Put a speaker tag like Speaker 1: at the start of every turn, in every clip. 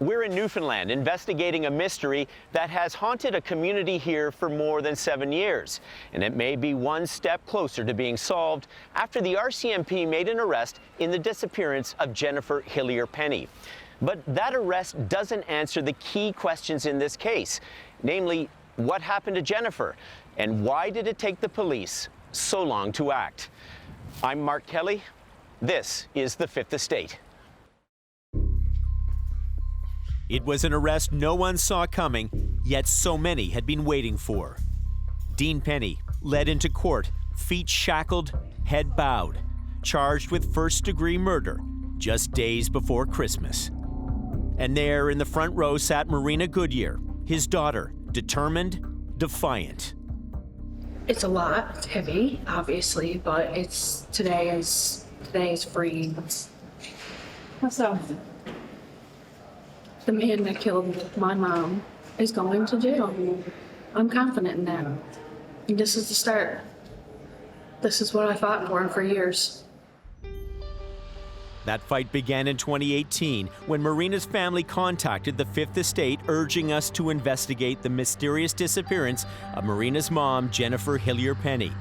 Speaker 1: We're in Newfoundland investigating a mystery that has haunted a community here for more than 7 years. And it may be one step closer to being solved after the RCMP made an arrest in the disappearance of Jennifer Hillier-Penny. But that arrest doesn't answer the key questions in this case, namely, what happened to Jennifer? And why did it take the police so long to act? I'm Mark Kelly. This is The Fifth Estate.
Speaker 2: It was an arrest no one saw coming, yet so many had been waiting for. Dean Penny led into court, feet shackled, head bowed, charged with first-degree murder just days before Christmas. And there in the front row sat Marina Goodyear, his daughter, determined, defiant.
Speaker 3: It's a lot, it's heavy, obviously, but today is free. So, the man that killed my mom is going to jail. I'm confident in that. And this is the start. This is what I fought for years.
Speaker 2: That fight began in 2018 when Marina's family contacted the Fifth Estate urging us to investigate the mysterious disappearance of Marina's mom, Jennifer Hillier-Penny.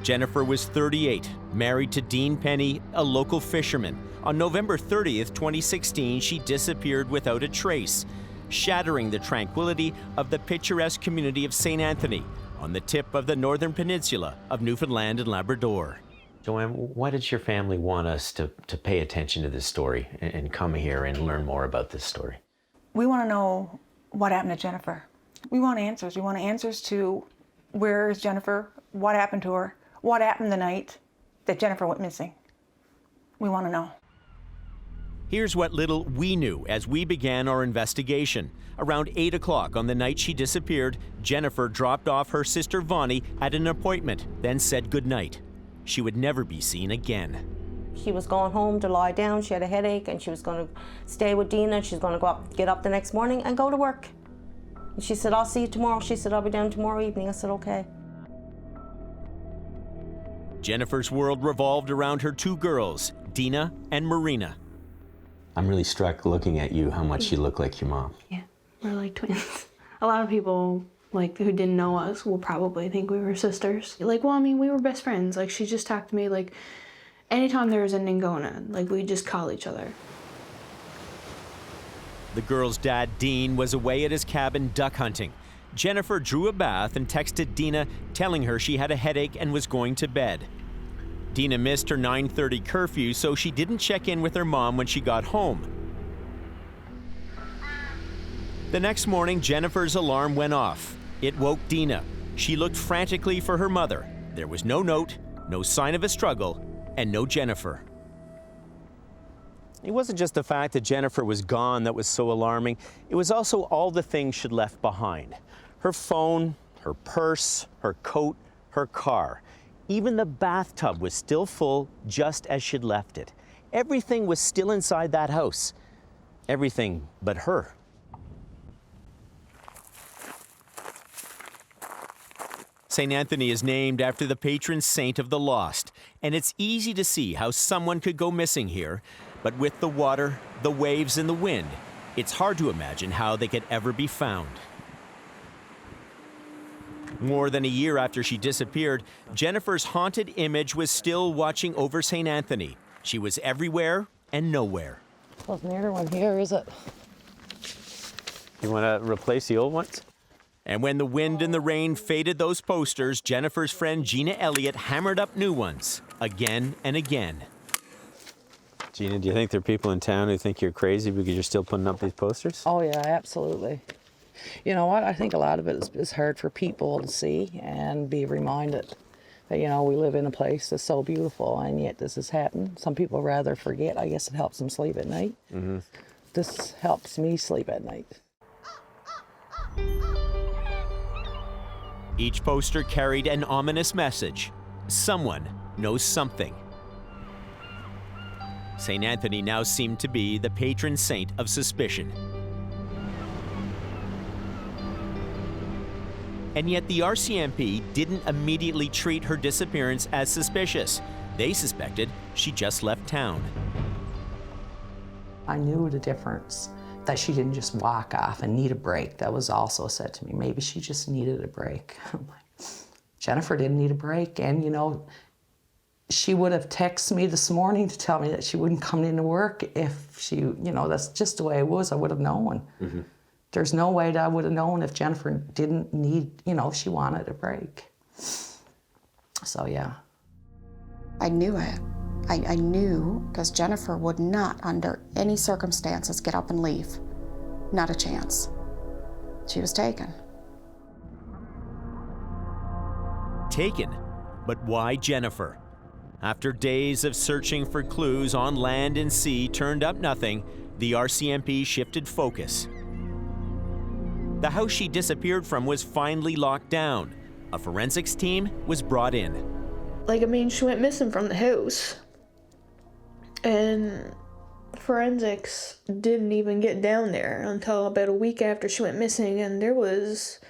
Speaker 2: Jennifer was 38, married to Dean Penny, a local fisherman. On November 30th, 2016, she disappeared without a trace, shattering the tranquility of the picturesque community of St. Anthony on the tip of the northern peninsula of Newfoundland and Labrador.
Speaker 1: Joanne, why did your family want us to pay attention to this story and come here and learn more about this story?
Speaker 4: We want to know what happened to Jennifer. We want answers. We want answers to where is Jennifer, what happened to her, what happened the night that Jennifer went missing. We want to know.
Speaker 2: Here's what little we knew as we began our investigation. Around 8 o'clock on the night she disappeared, Jennifer dropped off her sister Vonnie at an appointment, then said goodnight. She would never be seen again.
Speaker 5: She was going home to lie down. She had a headache and she was going to stay with Dina and she's going to get up the next morning and go to work. And she said, I'll see you tomorrow. She said, I'll be down tomorrow evening. I said, okay.
Speaker 2: Jennifer's world revolved around her two girls, Dina and Marina.
Speaker 1: I'm really struck looking at you how much you look like your mom.
Speaker 6: Yeah, we're like twins. A lot of people who didn't know us will probably think we were sisters. We were best friends. She just talked to me anytime there was a Ningona, we'd just call each other.
Speaker 2: The girl's dad, Dean, was away at his cabin duck hunting. Jennifer drew a bath and texted Dina telling her she had a headache and was going to bed. Dina missed her 9:30 curfew, so she didn't check in with her mom when she got home. The next morning, Jennifer's alarm went off. It woke Dina. She looked frantically for her mother. There was no note, no sign of a struggle, and no Jennifer. It wasn't just the fact that Jennifer was gone that was so alarming. It was also all the things she'd left behind. Her phone, her purse, her coat, her car. Even the bathtub was still full just as she'd left it. Everything was still inside that house. Everything but her. St. Anthony is named after the patron saint of the lost, and it's easy to see how someone could go missing here. But with the water, the waves, and the wind, it's hard to imagine how they could ever be found. More than a year after she disappeared, Jennifer's haunted image was still watching over St. Anthony. She was everywhere and nowhere.
Speaker 5: Wasn't the other one here, is it?
Speaker 1: You want to replace the old ones?
Speaker 2: And when the wind and the rain faded those posters, Jennifer's friend Gina Elliott hammered up new ones, again and again.
Speaker 1: Gina, do you think there are people in town who think you're crazy because you're still putting up these posters?
Speaker 7: Oh, yeah, absolutely. You know what? I think a lot of it is hard for people to see and be reminded that, we live in a place that's so beautiful and yet this has happened. Some people rather forget. I guess it helps them sleep at night. Mm-hmm. This helps me sleep at night.
Speaker 2: Each poster carried an ominous message. Someone knows something. St. Anthony now seemed to be the patron saint of suspicion. And yet the RCMP didn't immediately treat her disappearance as suspicious. They suspected she just left town.
Speaker 7: I knew the difference that she didn't just walk off and need a break. That was also said to me. Maybe she just needed a break. I'm like, Jennifer didn't need a break. And, you know, she would have texted me this morning to tell me that she wouldn't come into work if she, you know, that's just the way it was. I would have known. Mm-hmm. There's no way that I would have known if Jennifer didn't need, you know, if she wanted a break. So, yeah.
Speaker 8: I knew it. I knew, because Jennifer would not, under any circumstances, get up and leave. Not a chance. She was taken.
Speaker 2: Taken? But why Jennifer? After days of searching for clues on land and sea turned up nothing, the RCMP shifted focus. The house she disappeared from was finally locked down. A forensics team was brought in.
Speaker 6: Like, I mean, she went missing from the house. And forensics didn't even get down there until about a week after she went missing. And there was,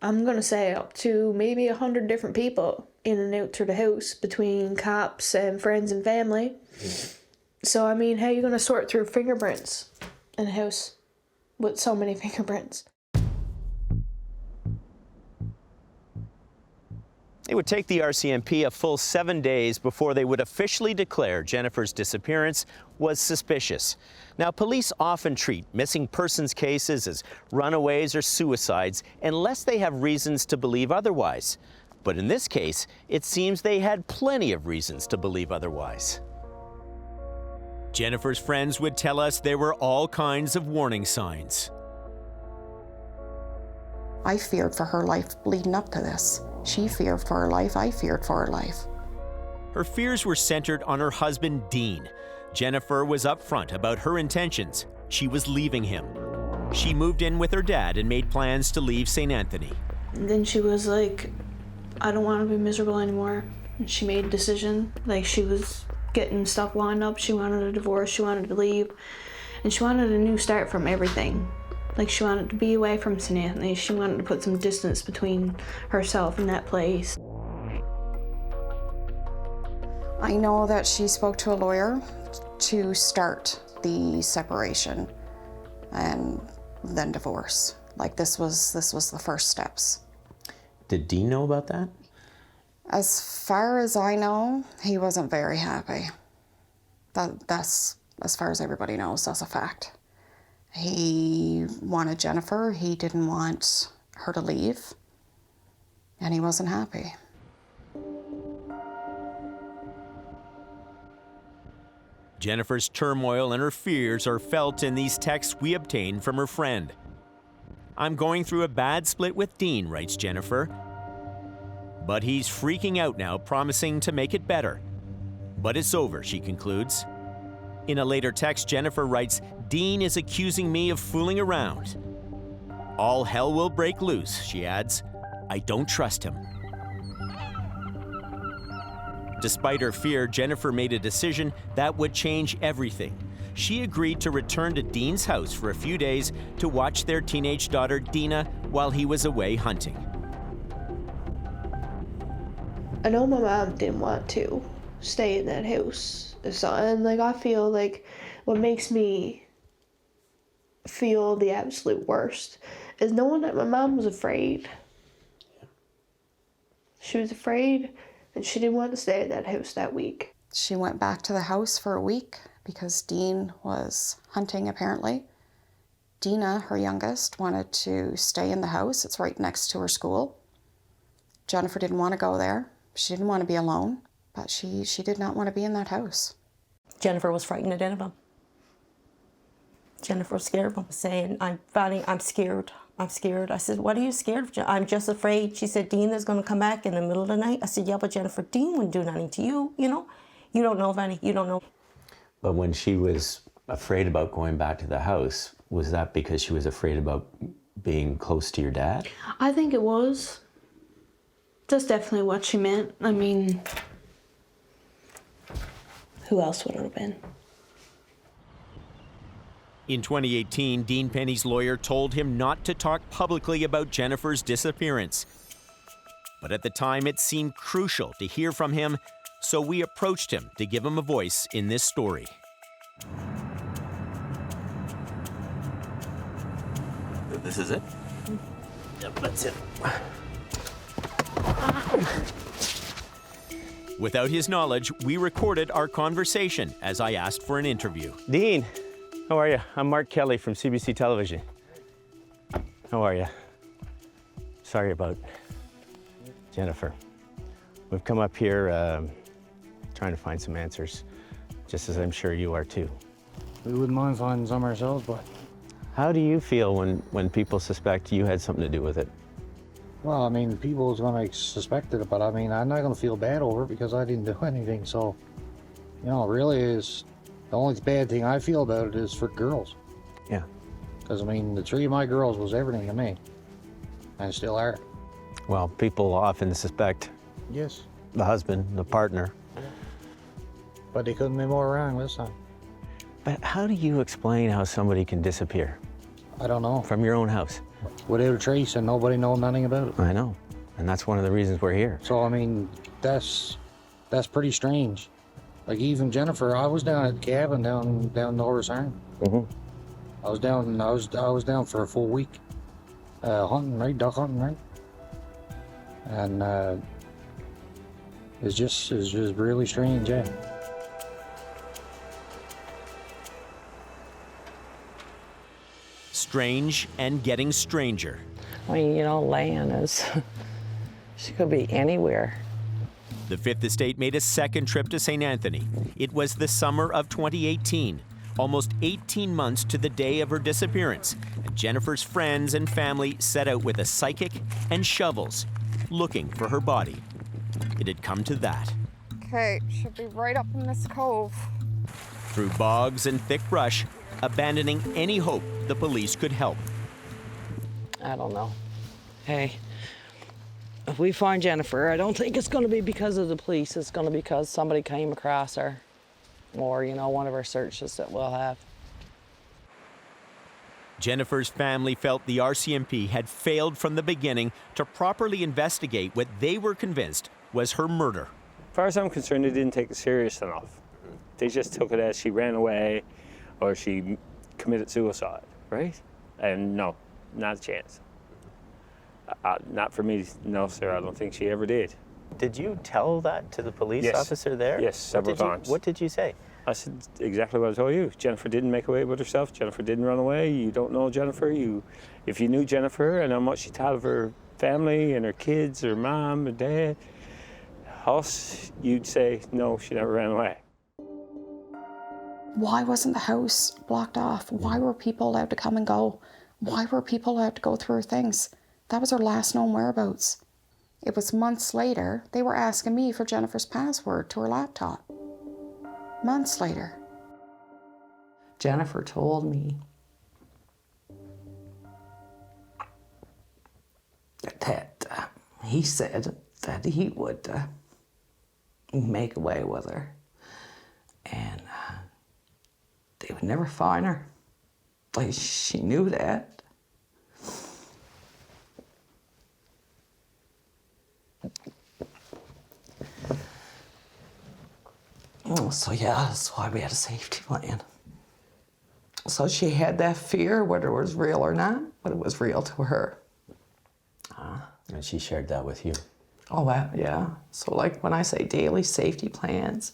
Speaker 6: I'm going to say, up to maybe 100 different people in and out through the house between cops and friends and family. So, I mean, how are you going to sort through fingerprints in a house with so many fingerprints?
Speaker 1: It would take the RCMP a full 7 days before they would officially declare Jennifer's disappearance was suspicious. Now, police often treat missing persons cases as runaways or suicides unless they have reasons to believe otherwise. But in this case, it seems they had plenty of reasons to believe otherwise.
Speaker 2: Jennifer's friends would tell us there were all kinds of warning signs.
Speaker 8: I feared for her life leading up to this. She feared for her life, I feared for her life.
Speaker 2: Her fears were centered on her husband, Dean. Jennifer was upfront about her intentions. She was leaving him. She moved in with her dad and made plans to leave St. Anthony.
Speaker 6: And then she was like, I don't want to be miserable anymore. And she made a decision. Like, she was getting stuff lined up. She wanted a divorce. She wanted to leave. And she wanted a new start from everything. Like, she wanted to be away from St. Anthony. She wanted to put some distance between herself and that place.
Speaker 8: I know that she spoke to a lawyer to start the separation and then divorce. Like, this was the first steps.
Speaker 1: Did Dean know about that?
Speaker 8: As far as I know, he wasn't very happy. That's, as far as everybody knows, that's a fact. He wanted Jennifer, he didn't want her to leave, and he wasn't happy.
Speaker 2: Jennifer's turmoil and her fears are felt in these texts we obtained from her friend. I'm going through a bad split with Dean, writes Jennifer. But he's freaking out now, promising to make it better. But it's over, she concludes. In a later text, Jennifer writes, Dean is accusing me of fooling around. All hell will break loose, she adds. I don't trust him. Despite her fear, Jennifer made a decision that would change everything. She agreed to return to Dean's house for a few days to watch their teenage daughter, Dina, while he was away hunting.
Speaker 6: I know my mom didn't want to stay in that house. So, and like, I feel like what makes me feel the absolute worst is knowing that my mom was afraid. She was afraid and she didn't want to stay in that house that week.
Speaker 8: She went back to the house for a week because Dean was hunting, apparently. Dina, her youngest, wanted to stay in the house. It's right next to her school. Jennifer didn't want to go there. She didn't want to be alone, but she did not want to be in that house.
Speaker 5: Jennifer was frightened to death of him. Jennifer was scared of him, saying, I'm scared. I'm scared. I said, what are you scared of? I'm just afraid. She said, Dean is going to come back in the middle of the night. I said, yeah, but Jennifer, Dean wouldn't do nothing to you, you know? You don't know, Vanny, you don't know.
Speaker 9: But when she was afraid about going back to the house, was that because she was afraid about being close to your dad?
Speaker 6: I think it was. That's definitely what she meant. I mean, who else would it have been?
Speaker 2: In 2018, Dean Penny's lawyer told him not to talk publicly about Jennifer's disappearance. But at the time, it seemed crucial to hear from him, so we approached him to give him a voice in this story. This is it? Yep, that's it. Without his knowledge, we recorded our conversation as I asked for an interview.
Speaker 1: Dean, how are you? I'm Mark Kelly from CBC Television. How are you? Sorry about Jennifer. We've come up here trying to find some answers, just as I'm sure you are too.
Speaker 10: We wouldn't mind finding some ourselves, but...
Speaker 1: How do you feel when people suspect you had something to do with it?
Speaker 10: Well, I mean, people is gonna suspect it, but I mean, I'm not gonna feel bad over it because I didn't do anything, so... You know, really is... The only bad thing I feel about it is for girls.
Speaker 1: Yeah.
Speaker 10: Because, I mean, the 3 of my girls was everything to me. And still are.
Speaker 1: Well, people often suspect
Speaker 10: Yes.
Speaker 1: the husband, the partner.
Speaker 10: But they couldn't be more wrong this time.
Speaker 1: But how do you explain how somebody can disappear
Speaker 10: I don't know.
Speaker 1: from your own house?
Speaker 10: Without a trace and nobody know nothing about it.
Speaker 1: I know, and that's one of the reasons we're here.
Speaker 10: So, I mean, that's pretty strange. Like, even Jennifer, I was down at the cabin down Norris Arm. I was down for a full week. Hunting, right? Duck hunting, right? And it's just really strange, yeah.
Speaker 2: Strange and getting stranger.
Speaker 7: I mean, you know, Lan is, she could be anywhere.
Speaker 2: The Fifth Estate made a second trip to St. Anthony. It was the summer of 2018, almost 18 months to the day of her disappearance, and Jennifer's friends and family set out with a psychic and shovels, looking for her body. It had come to that.
Speaker 8: Okay, should be right up in this cove.
Speaker 2: Through bogs and thick brush, abandoning any hope the police could help.
Speaker 7: I don't know. Hey, if we find Jennifer, I don't think it's going to be because of the police. It's going to be because somebody came across her, or, you know, one of our searches that we'll have.
Speaker 2: Jennifer's family felt the RCMP had failed from the beginning to properly investigate what they were convinced was her murder.
Speaker 11: As far as I'm concerned, they didn't take it serious enough. They just took it as she ran away or she committed suicide, right? And no, not a chance. Not for me, no, sir. I don't think she ever did.
Speaker 1: Did you tell that to the police
Speaker 11: Yes.
Speaker 1: officer there?
Speaker 11: Yes, several times.
Speaker 1: What did you say?
Speaker 11: I said exactly what I told you. Jennifer didn't make away with herself. Jennifer didn't run away. You don't know Jennifer. If you knew Jennifer and how much she thought of her family and her kids, her mom, her dad, us, you'd say, no, she never ran away.
Speaker 8: Why wasn't the house blocked off? Why were people allowed to come and go? Why were people allowed to go through her things? That was her last known whereabouts. It was months later, they were asking me for Jennifer's password to her laptop. Months later.
Speaker 7: Jennifer told me that he said that he would make away with her and they would never find her. Like, she knew that. So yeah, that's why we had a safety plan. So she had that fear, whether it was real or not, but it was real to her.
Speaker 9: And she shared that with you.
Speaker 7: Oh, well, yeah. So like when I say daily safety plans,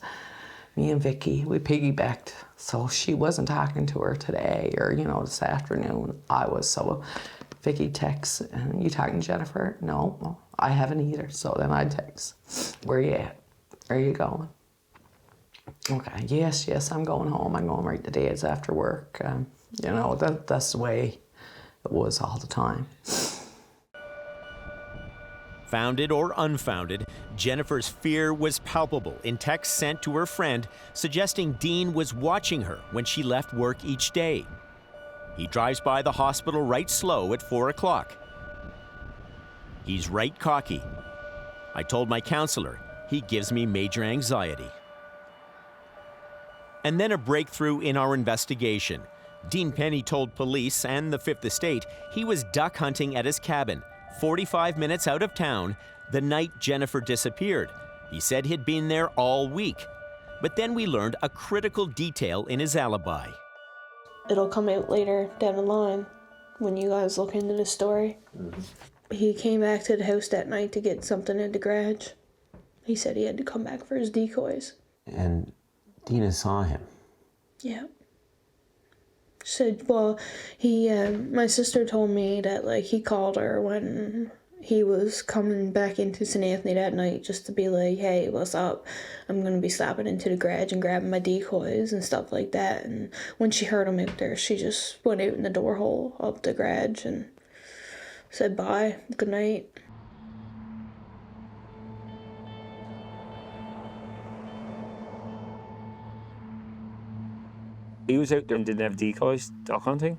Speaker 7: me and Vicky, we piggybacked. So she wasn't talking to her today or, you know, this afternoon. I was. So Vicky texts, and you talking to Jennifer? No, well, I haven't either. So then I text, where you at? Where you going? Okay, yes, I'm going home. I'm going right to Dad's after work. You know, that's the way it was all the time.
Speaker 2: Founded or unfounded, Jennifer's fear was palpable in texts sent to her friend suggesting Dean was watching her when she left work each day. He drives by the hospital right slow at 4 o'clock. He's right cocky. I told my counselor, he gives me major anxiety. And then a breakthrough in our investigation. Dean Penny told police and the Fifth Estate he was duck hunting at his cabin, 45 minutes out of town, the night Jennifer disappeared. He said he'd been there all week. But then we learned a critical detail in his alibi.
Speaker 6: It'll come out later down the line. when you guys look into the story. He came back to the house that night to get something in the garage. He said he had to come back for his decoys.
Speaker 9: And Dina saw him.
Speaker 6: Yeah. Said, well, my sister told me that, like, he called her when he was coming back into St. Anthony that night just to be like, hey, what's up? I'm going to be stopping into the garage and grabbing my decoys and stuff like that. And when she heard him out there, she just went out in the door hole of the garage and said bye, good night.
Speaker 11: He was out there and didn't have decoys duck hunting?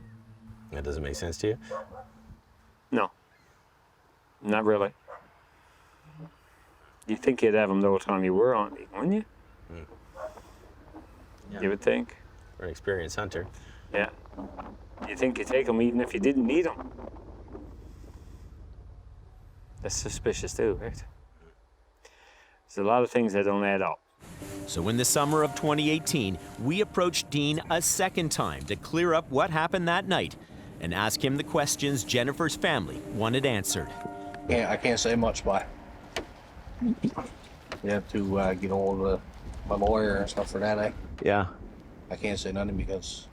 Speaker 9: That doesn't make sense to you?
Speaker 11: No. Not really. You'd think you'd have them the whole time you were on it, wouldn't you?
Speaker 9: Yeah.
Speaker 11: You would think.
Speaker 9: For an experienced hunter.
Speaker 11: Yeah. You think you'd take them even if you didn't need them. That's suspicious too, right? There's a lot of things that don't add up.
Speaker 2: So in the summer of 2018, we approached Dean a second time to clear up what happened that night and ask him the questions Jennifer's family wanted answered.
Speaker 10: Yeah, I can't say much, but you have to get hold of my lawyer and stuff for that.
Speaker 1: Yeah.
Speaker 10: I can't say nothing because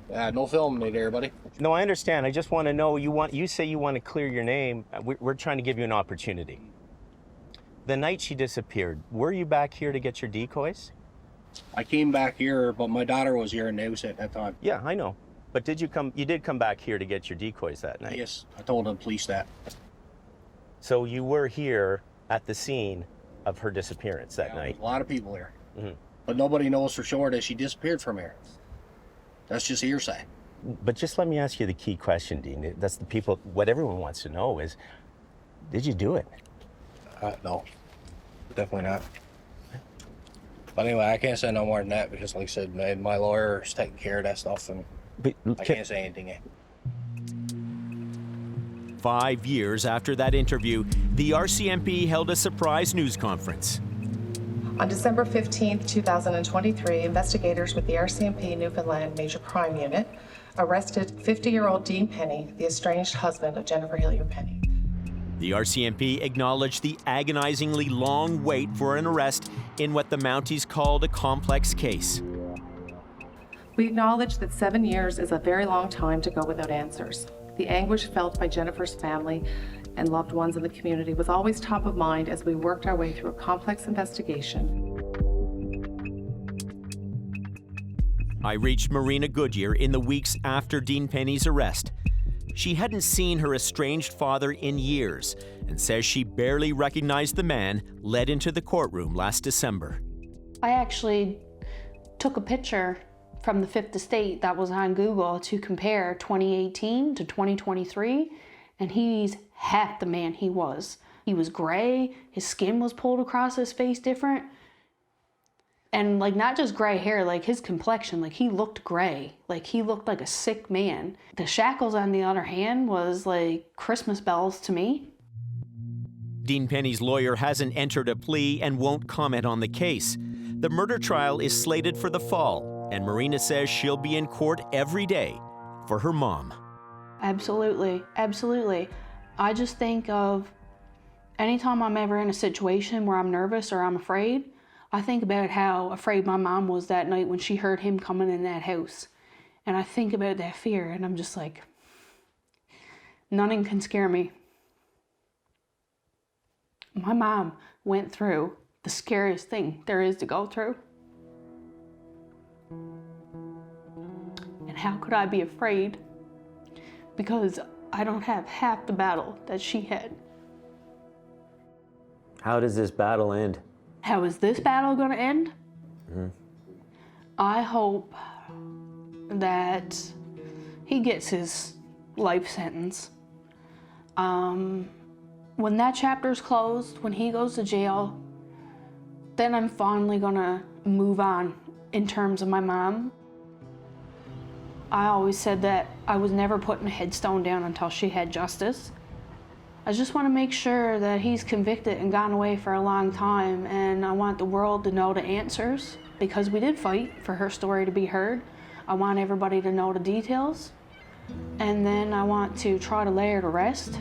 Speaker 10: no filming there, buddy.
Speaker 1: No, I understand. I just want to know, you say you want to clear your name. We're trying to give you an opportunity. The night she disappeared, were you back here to get your decoys?
Speaker 10: I came back here, but my daughter was here in the house at that time.
Speaker 1: Yeah, I know. But you did come back here to get your decoys that night?
Speaker 10: Yes, I told the police that.
Speaker 1: So you were here at the scene of her disappearance that night?
Speaker 10: A lot of people here.
Speaker 1: Mm-hmm.
Speaker 10: But nobody knows for sure that she disappeared from here. That's just hearsay.
Speaker 1: But just let me ask you the key question, Dean. That's what everyone wants to know is, did you do it?
Speaker 10: No, definitely not. But anyway, I can't say no more than that because, like I said, my lawyer's taking care of that stuff, and I can't say anything yet.
Speaker 2: 5 years after that interview, the RCMP held a surprise news conference.
Speaker 12: On December 15, 2023, investigators with the RCMP Newfoundland Major Crime Unit arrested 50-year-old Dean Penny, the estranged husband of Jennifer Hillier Penny.
Speaker 2: The RCMP acknowledged the agonizingly long wait for an arrest in what the Mounties called a complex case.
Speaker 12: We acknowledge that 7 years is a very long time to go without answers. The anguish felt by Jennifer's family and loved ones in the community was always top of mind as we worked our way through a complex investigation.
Speaker 2: I reached Marina Goodyear in the weeks after Dean Penny's arrest. She hadn't seen her estranged father in years and says she barely recognized the man led into the courtroom last December.
Speaker 6: I actually took a picture from the Fifth Estate that was on Google to compare 2018 to 2023, and he's half the man he was. He was gray, his skin was pulled across his face different, and like not just gray hair, like his complexion, like he looked gray, like he looked like a sick man. The shackles on the other hand was like Christmas bells to me.
Speaker 2: Dean Penny's lawyer hasn't entered a plea and won't comment on the case. The murder trial is slated for the fall, and Marina says she'll be in court every day for her mom.
Speaker 6: Absolutely, absolutely. I just think of anytime I'm ever in a situation where I'm nervous or I'm afraid, I think about how afraid my mom was that night when she heard him coming in that house. And I think about that fear and I'm just like, nothing can scare me. My mom went through the scariest thing there is to go through. And how could I be afraid? Because I don't have half the battle that she had.
Speaker 9: How does this battle end?
Speaker 6: How is this battle going to end? I hope that he gets his life sentence. When that chapter's closed, when he goes to jail, then I'm finally going to move on in terms of my mom. I always said that I was never putting a headstone down until she had justice. I just want to make sure that he's convicted and gone away for a long time, and I want the world to know the answers because we did fight for her story to be heard. I want everybody to know the details, and then I want to try to lay her to rest